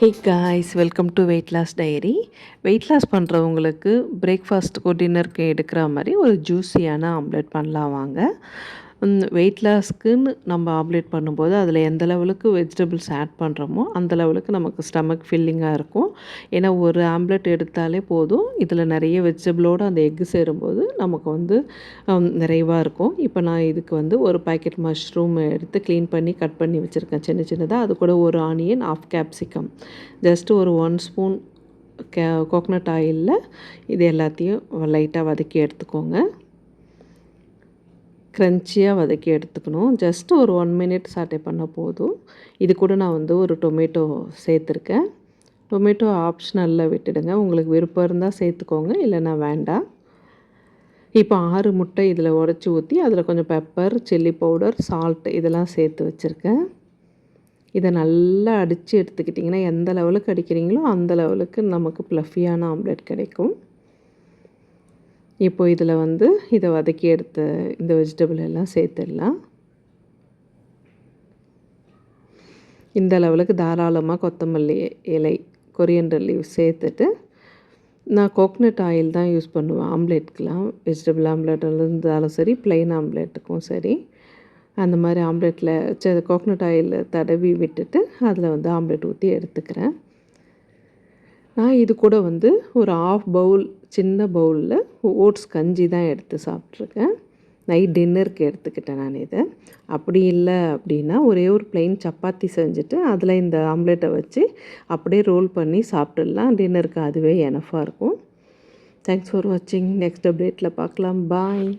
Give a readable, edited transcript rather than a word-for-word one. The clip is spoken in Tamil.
Hey guys, welcome to weight loss diary. Weight loss பண்ணுறவங்களுக்கு பிரேக்ஃபாஸ்ட்டுக்கும் டின்னருக்கு எடுக்கிற மாதிரி ஒரு ஜூஸியான ஆம்லெட் பண்ணலாம் வாங்க. வெயிட் லாஸ்க்குன்னு நம்ம ஆம்லெட் பண்ணும்போது அதில் எந்த லெவலுக்கு வெஜிடபிள்ஸ் ஆட் பண்ணுறோமோ அந்த லெவலுக்கு நமக்கு ஸ்டமக் ஃபில்லிங்காக இருக்கும். ஏன்னா ஒரு ஆம்லெட் எடுத்தாலே போதும், இதில் நிறைய வெஜிடபிளோடு அந்த எக்கு சேரும்போது நமக்கு நிறைவாக இருக்கும். இப்போ நான் இதுக்கு ஒரு பாக்கெட் மஷ்ரூம் எடுத்து க்ளீன் பண்ணி கட் பண்ணி வச்சுருக்கேன் சின்ன சின்னதாக. அது கூட ஒரு ஆனியன், ஆஃப் கேப்சிகம், ஜஸ்ட்டு ஒரு 1 ஸ்பூன் கோகனட் ஆயிலில் இது எல்லாத்தையும் லைட்டாக வதக்கி எடுத்துக்கோங்க. க்ரன்ச்சியாக வதக்கி எடுத்துக்கணும். ஜஸ்ட்டு ஒரு 1 மினிட் சாட்டே பண்ணால் போதும். இது கூட நான் ஒரு டொமேட்டோ சேர்த்துருக்கேன். டொமேட்டோ ஆப்ஷனலில் விட்டுடுங்க, உங்களுக்கு விருப்பம் இருந்தால் சேர்த்துக்கோங்க, இல்லைன்னா வேண்டாம். இப்போ 6 முட்டை இதில் உடச்சி ஊற்றி அதில் கொஞ்சம் பெப்பர், சில்லி பவுடர், சால்ட் இதெல்லாம் சேர்த்து வச்சுருக்கேன். இதை நல்லா அடித்து எடுத்துக்கிட்டிங்கன்னா எந்த லெவலுக்கு அடிக்கிறீங்களோ அந்த லெவலுக்கு நமக்கு ப்ளஃபியான ஆம்லெட் கிடைக்கும். இப்போ இதில் இதை வதக்கி எடுத்த இந்த வெஜிடபிள் எல்லாம் சேர்த்துடலாம். இந்த லெவலுக்கு தாராளமாக கொத்தமல்லி இலை, கொரியண்டர் லீவ் சேர்த்துட்டு, நான் கோகனட் ஆயில் தான் யூஸ் பண்ணுவேன் ஆம்லேட்டுக்கெலாம். வெஜிடபிள் ஆம்லேட் இருந்தாலும் சரி, ப்ளைன் ஆம்லேட்டுக்கும் சரி. அந்த மாதிரி ஆம்லேட்டில் கோகனட் ஆயில் தடவி விட்டுட்டு அதில் ஆம்லேட் ஊற்றி எடுத்துக்கிறேன். நான் இது கூட ஒரு 1/2 பவுல் சின்ன பவுலில் ஓட்ஸ் கஞ்சி தான் எடுத்து சாப்பிட்ருக்கேன். நைட் டின்னருக்கு எடுத்துக்கிட்டேன் நான் இதை. அப்படி இல்லை அப்படின்னா ஒரே ஒரு ப்ளைன் சப்பாத்தி செஞ்சுட்டு அதில் இந்த ஆம்லேட்டை வச்சு அப்படியே ரோல் பண்ணி சாப்பிட்டுடலாம். டின்னருக்கு அதுவே எனஃபாக இருக்கும். தேங்க்ஸ் ஃபார் வாட்சிங். நெக்ஸ்ட் அப்டேட்டில் பார்க்கலாம். பாய்.